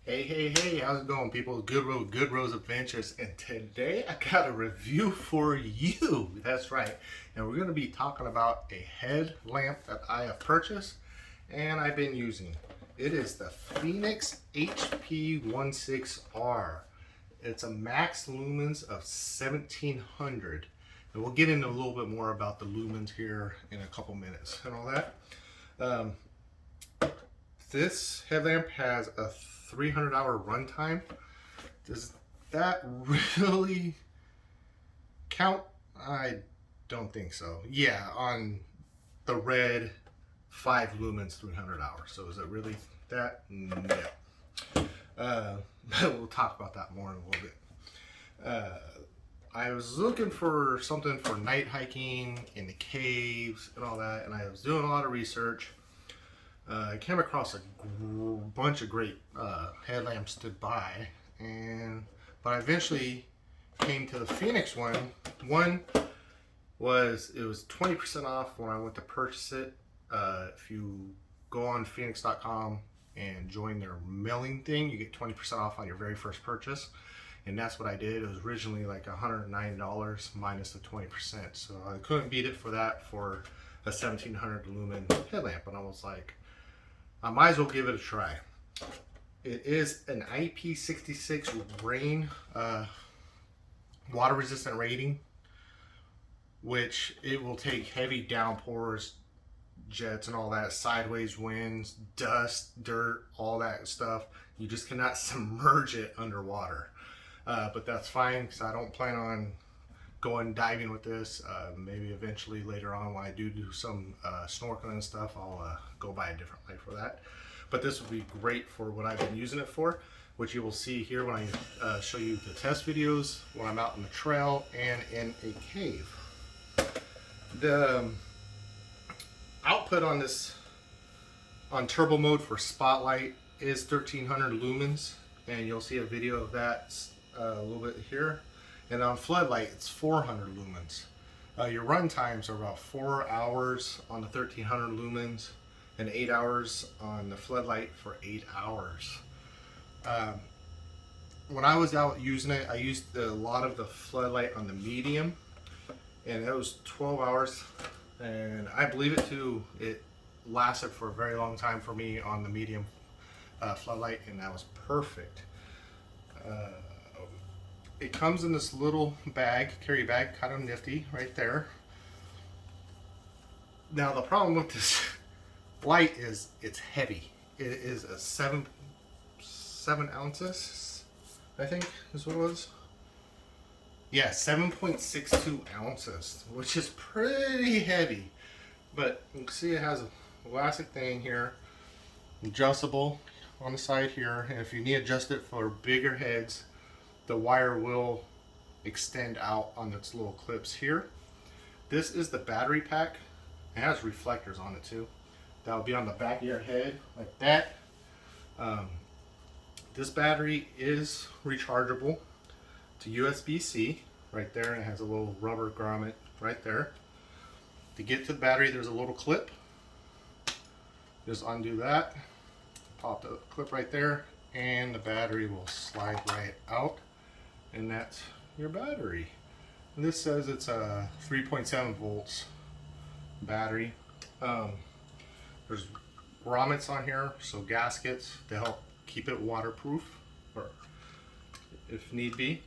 Hey, how's it going, people? Good Rose Adventures, and today I got a review for you. That's right. And we're going to be talking about a headlamp that I have purchased and I've been using. It is the Fenix HP16R. It's a max lumens of 1700. And we'll get into a little bit more about the lumens here in a couple minutes and all that. This headlamp has a 300-hour runtime. Does that really count? I don't think so. Yeah, on the red 5 lumens 300 hours. So is it really that? No. We'll talk about that more in a little bit. I was looking for something for night hiking in the caves and all that, and I was doing a lot of research. I came across a bunch of great headlamps to buy, but I eventually came to the Fenix one. One was, it was 20% off when I went to purchase it. If you go on Fenix.com and join their mailing thing, you get 20% off on your very first purchase. And that's what I did. It was originally like $109 minus the 20%. So I couldn't beat it for that for a 1700 lumen headlamp. And I was like, I might as well give it a try. It is an IP66 rain water resistant rating, which it will take heavy downpours, jets and all that, sideways winds, dust, dirt, all that stuff. You just cannot submerge it underwater. But that's fine because I don't plan on going diving with this. Maybe eventually later on when I do some snorkeling and stuff, I'll go buy a different light for that. But this would be great for what I've been using it for, which you will see here when I show you the test videos when I'm out on the trail and in a cave. The output on this, on turbo mode for spotlight, is 1300 lumens, and you'll see a video of that a little bit here. And on floodlight, it's 400 lumens. Your run times are about 4 hours on the 1300 lumens and 8 hours on the floodlight for 8 hours. When I was out using it, I used a lot of the floodlight on the medium, and it was 12 hours. And I believe it too, it lasted for a very long time for me on the medium floodlight, and that was perfect. It comes in this little bag, carry bag, kind of nifty right there. Now the problem with this light is it's heavy. It is a 7 ounces, I think is what it was. Yeah, 7.62 ounces, which is pretty heavy. But you can see it has a elastic thing here, adjustable on the side here, and if you need to adjust it for bigger heads, the wire will extend out on its little clips here. This is the battery pack. It has reflectors on it too. That will be on the back of your head like that. This battery is rechargeable to USB-C right there, and it has a little rubber grommet right there. To get to the battery, there's a little clip. Just undo that, pop the clip right there, and the battery will slide right out. And that's your battery. And this says it's a 3.7 volts battery. There's grommets on here, so gaskets to help keep it waterproof, or if need be.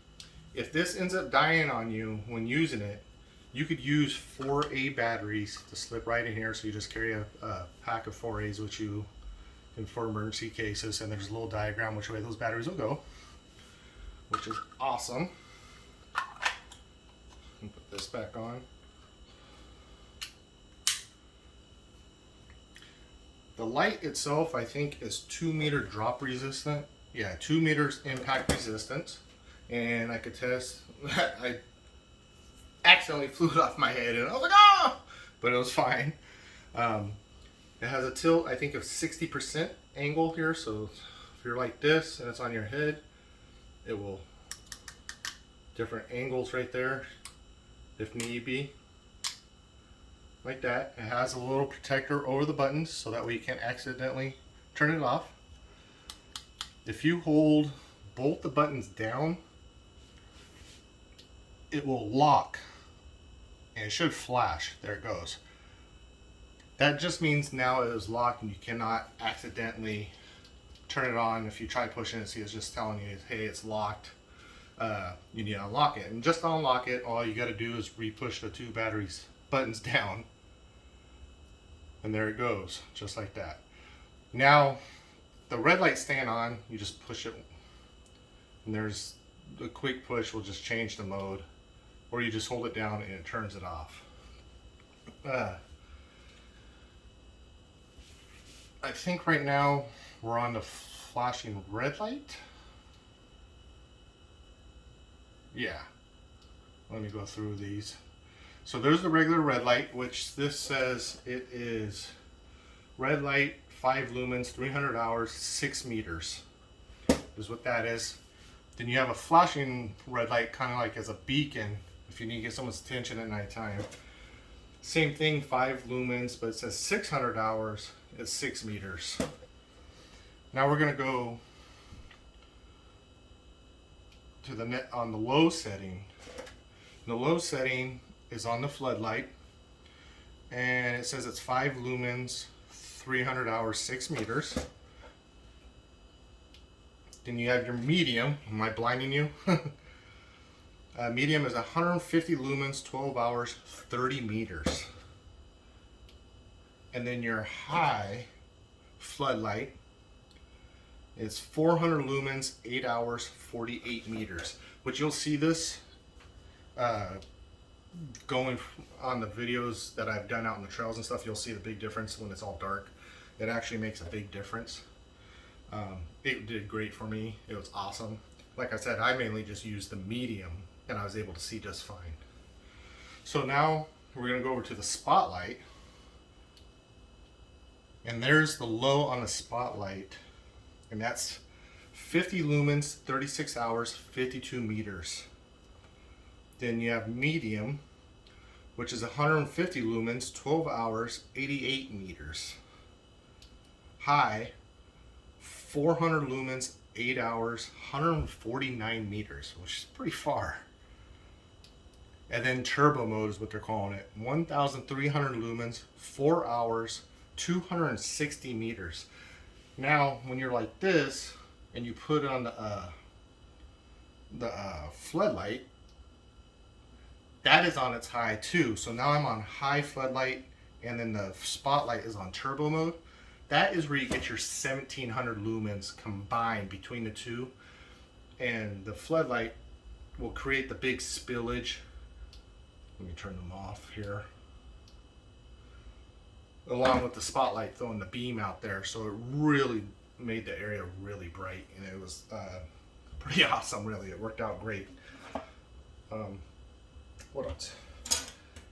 If this ends up dying on you when using it, you could use 4A batteries to slip right in here. So you just carry a pack of 4As with you and for emergency cases, and there's a little diagram which way those batteries will go, which is awesome. Put this back on. The light itself, I think, is 2 meter drop resistant. Yeah, 2 meters impact resistant. And I could test that I accidentally flew it off my head, and I was like, ah! But it was fine. It has a tilt, I think, of 60% angle here. So if you're like this and it's on your head, it will, different angles right there if need be, like that. It has a little protector over the buttons so that way you can't accidentally turn it off. If you hold both the buttons down, it will lock and it should flash. There it goes. That just means now it is locked and you cannot accidentally turn it on. If you try pushing it, see, it's just telling you, hey, it's locked. You need to unlock it. And just to unlock it, all you got to do is re-push the 2 batteries buttons down. And there it goes, just like that. Now, the red light staying on, you just push it. And there's the quick push will just change the mode. Or you just hold it down and it turns it off. I think right now we're on the flashing red light. Yeah. Let me go through these. So there's the regular red light, which this says it is red light, 5 lumens, 300 hours, 6 meters. Is what that is. Then you have a flashing red light, kind of like as a beacon, if you need to get someone's attention at nighttime. Same thing, 5 lumens, but it says 600 hours is 6 meters. Now we're going to go to the net on the low setting. The low setting is on the floodlight, and it says it's 5 lumens, 300 hours, 6 meters. Then you have your medium. Am I blinding you? Medium is 150 lumens, 12 hours, 30 meters. And then your high floodlight is 400 lumens, 8 hours, 48 meters. Which you'll see this going on the videos that I've done out in the trails and stuff. You'll see the big difference when it's all dark. It actually makes a big difference. It did great for me. It was awesome. Like I said, I mainly just used the medium and I was able to see just fine. So now we're going to go over to the spotlight. And there's the low on the spotlight. And that's 50 lumens, 36 hours, 52 meters. Then you have medium, which is 150 lumens, 12 hours, 88 meters. High, 400 lumens, 8 hours, 149 meters, which is pretty far. And then turbo mode is what they're calling it. 1,300 lumens, 4 hours, 260 meters. Now, when you're like this, and you put it on the floodlight, that is on its high too. So now I'm on high floodlight, and then the spotlight is on turbo mode. That is where you get your 1,700 lumens combined between the two. And the floodlight will create the big spillage. Let me turn them off here. Along with the spotlight throwing the beam out there. So it really made the area really bright. And it was pretty awesome, really. It worked out great. What else?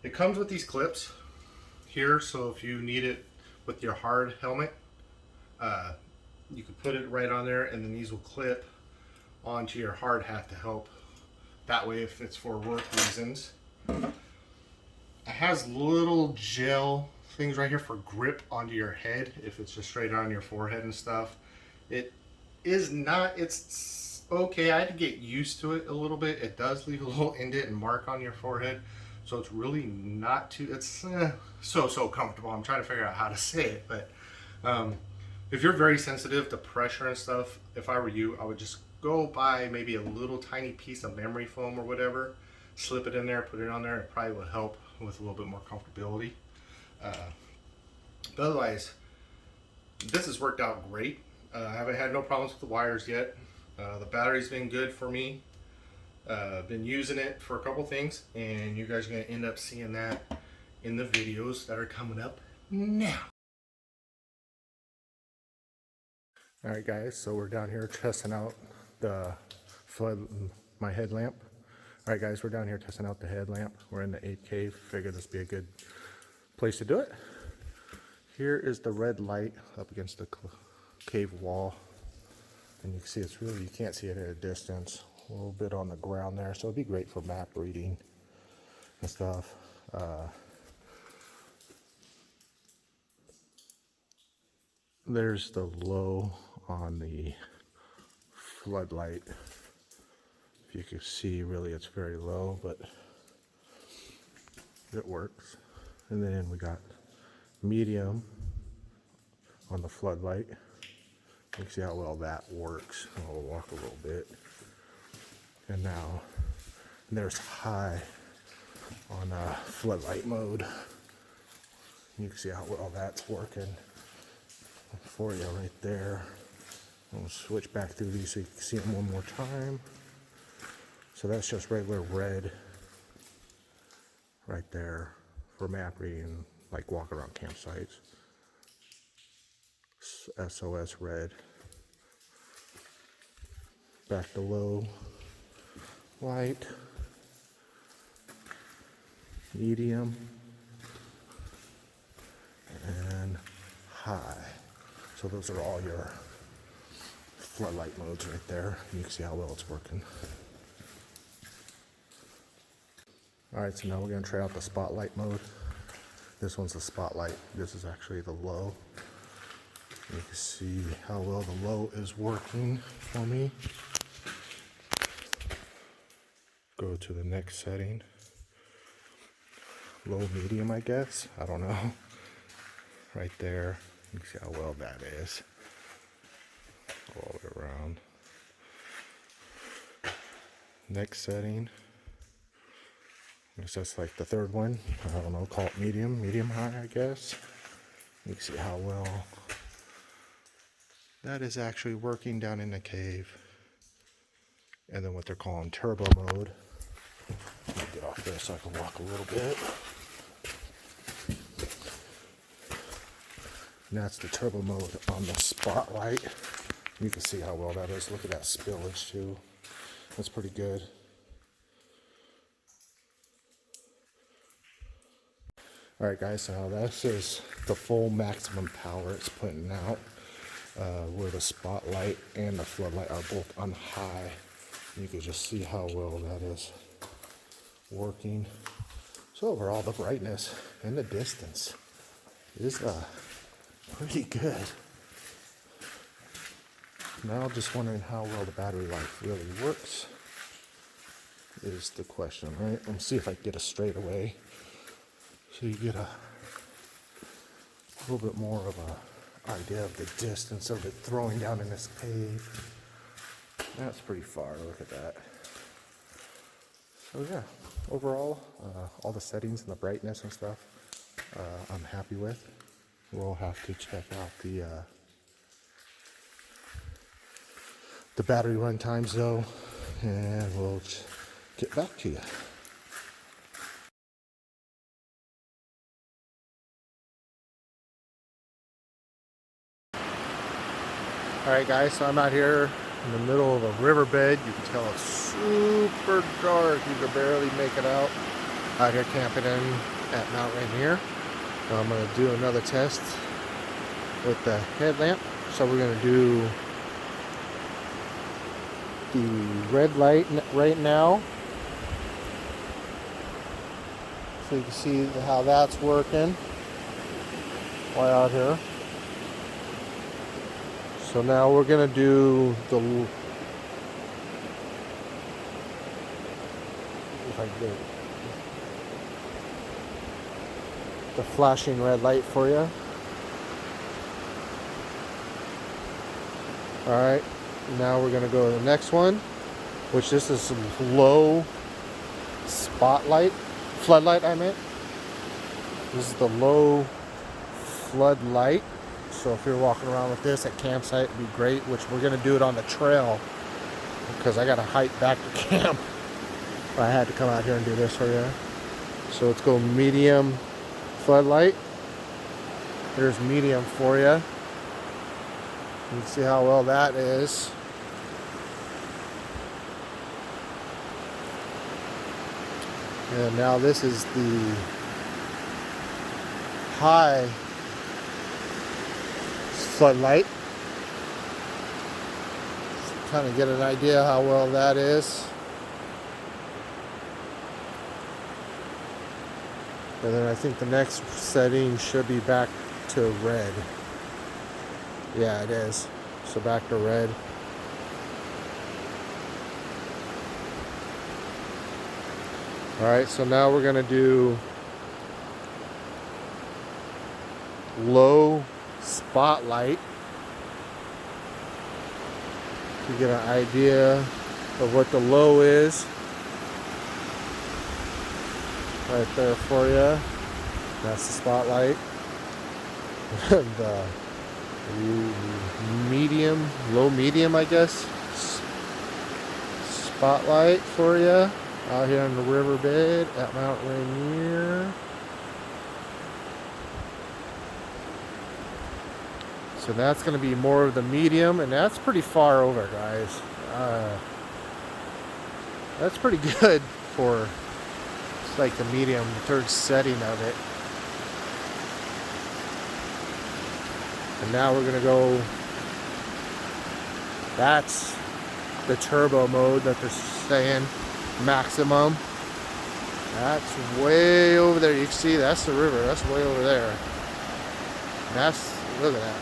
It comes with these clips here. So if you need it with your hard helmet, you can put it right on there, and then these will clip onto your hard hat to help. That way, if it's for work reasons. It has little gel things right here for grip onto your head if it's just straight on your forehead and stuff. It is not, it's okay. I had to get used to it a little bit. It does leave a little indent and mark on your forehead, so it's really not too, it's so comfortable. I'm trying to figure out how to say it, but if you're very sensitive to pressure and stuff, if I were you, I would just go buy maybe a little tiny piece of memory foam or whatever, slip it in there, put it on there. It probably would help with a little bit more comfortability. But otherwise, this has worked out great. I haven't had no problems with the wires yet. The battery's been good for me. Been using it for a couple things, and you guys are going to end up seeing that in the videos that are coming up now. Alright guys, so we're down here testing out the my headlamp. Alright guys, we're down here testing out the headlamp. We're in the 8 cave. Figured this would be a good place to do it. Here is the red light up against the cave wall. And you can see it's really, you can't see it at a distance. A little bit on the ground there, so it'd be great for map reading and stuff. There's the low on the floodlight. If you can see, really it's very low, but it works. And then we got medium on the floodlight. You can see how well that works. I'll walk a little bit. And now there's high on floodlight mode. You can see how well that's working for you right there. I'll switch back through these so you can see them one more time. So that's just regular red right there for map reading, like walk around campsites. SOS red. Back to low light, medium, and high. So those are all your floodlight modes right there. You can see how well it's working. Alright, so now we're going to try out the spotlight mode. This one's the spotlight. This is actually the low. You can see how well the low is working for me. Go to the next setting. Low medium, I guess. I don't know. Right there. You can see how well that is. Go all the way around. Next setting. I guess that's like the third one. I don't know, call it medium, medium high, I guess. You can see how well that is actually working down in the cave. And then what they're calling turbo mode. Let me get off there so I can walk a little bit. And that's the turbo mode on the spotlight. You can see how well that is. Look at that spillage too. That's pretty good. Alright guys, so now this is the full maximum power it's putting out, where the spotlight and the floodlight are both on high. You can just see how well that is working. So overall, the brightness and the distance is pretty good. Now just wondering how well the battery life really works is the question, right? Let me see if I can get a straightaway. So you get a little bit more of an idea of the distance of it throwing down in this cave. That's pretty far, look at that. So yeah, overall, all the settings and the brightness and stuff, I'm happy with. We'll have to check out the battery run times though, and we'll get back to you. Alright guys, so I'm out here in the middle of a riverbed. You can tell it's super dark. You can barely make it out. Out here camping in at Mount Rainier. I'm going to do another test with the headlamp. So we're going to do the red light right now. So you can see how that's working while out here. So now we're going to do the, if I can get it, the flashing red light for you. Alright, now we're going to go to the next one, which this is low spotlight, floodlight I meant. This is the low floodlight. So if you're walking around with this at campsite, it'd be great, which we're going to do it on the trail because I got to hike back to camp. I had to come out here and do this for you. So let's go medium floodlight. There's medium for you. You can see how well that is. And now this is the high floodlight. Kind of get an idea how well that is. And then I think the next setting should be back to red. Yeah, it is. So back to red. Alright, so now we're going to do low spotlight to get an idea of what the low is. Right there for you. That's the spotlight. The medium, low medium, I guess, spotlight for you out here in the Riverbed at Mount Rainier. So that's going to be more of the medium, and that's pretty far over, guys. That's pretty good for like the medium, the third setting of it. And now we're gonna go, that's the turbo mode that they're saying, maximum. That's way over there. You can see that's the river, that's way over there. That's, look at that.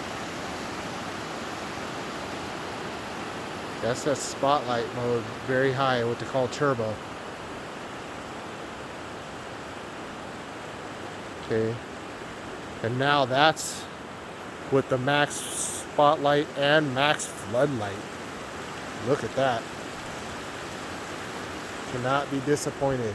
That's that spotlight mode, very high, what they call turbo. Okay, and now that's with the max spotlight and max floodlight. Look at that. Cannot be disappointed.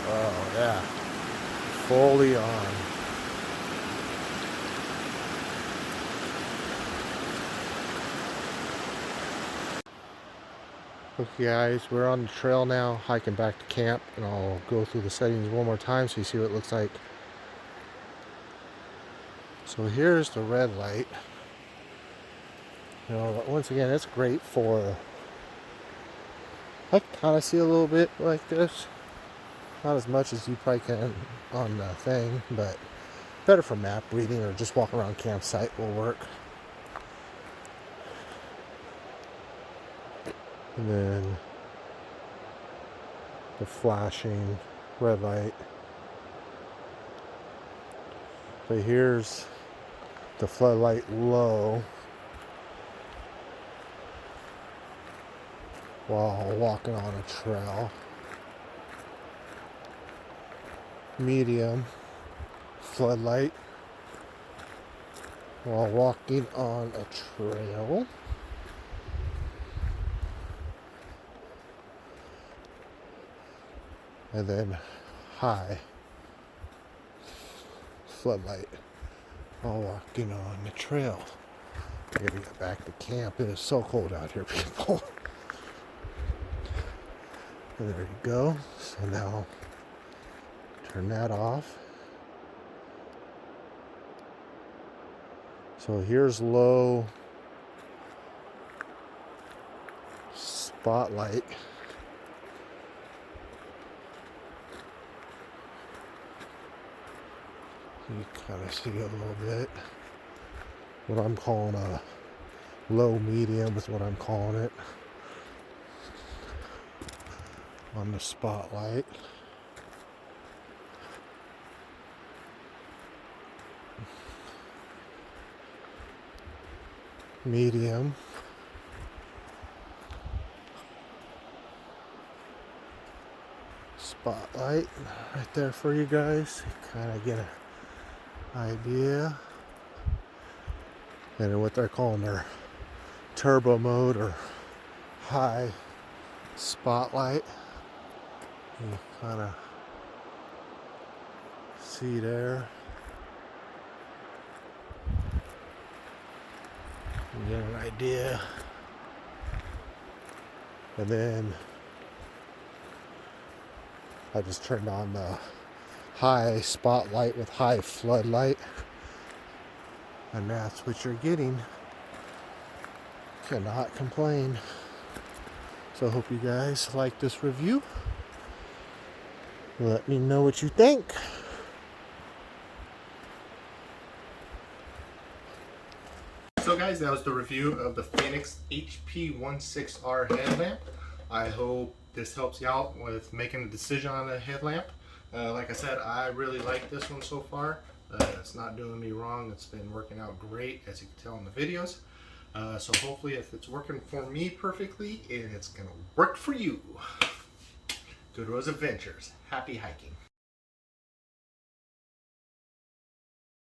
Oh yeah, fully on. Okay guys, we're on the trail now, hiking back to camp, and I'll go through the settings one more time so you see what it looks like. So here's the red light. You know, once again, it's great for, I can kind of see a little bit like this. Not as much as you probably can on the thing, but better for map reading or just walking around campsite will work. And then the flashing red light. But here's the floodlight low while walking on a trail. Medium floodlight while walking on a trail. And then high floodlight while walking on the trail. I gotta get back to camp. It is so cold out here, people. And there you go. So now turn that off. So here's low spotlight. You kind of see a little bit. What I'm calling a low medium is what I'm calling it on the spotlight. Medium. Spotlight right there for you guys. Kind of get an idea. And what they're calling their turbo mode or high spotlight. You kind of see there. You get an idea. And then I just turned on the high spotlight with high floodlight. And that's what you're getting. Cannot complain. So I hope you guys like this review. Let me know what you think. So guys, that was the review of the Fenix HP16R headlamp. I hope this helps you out with making a decision on a headlamp. Like I said, I really like this one so far. It's not doing me wrong. It's been working out great, as you can tell in the videos. So hopefully if it's working for me perfectly, and it's gonna work for you. Good Rose Adventures. Happy hiking.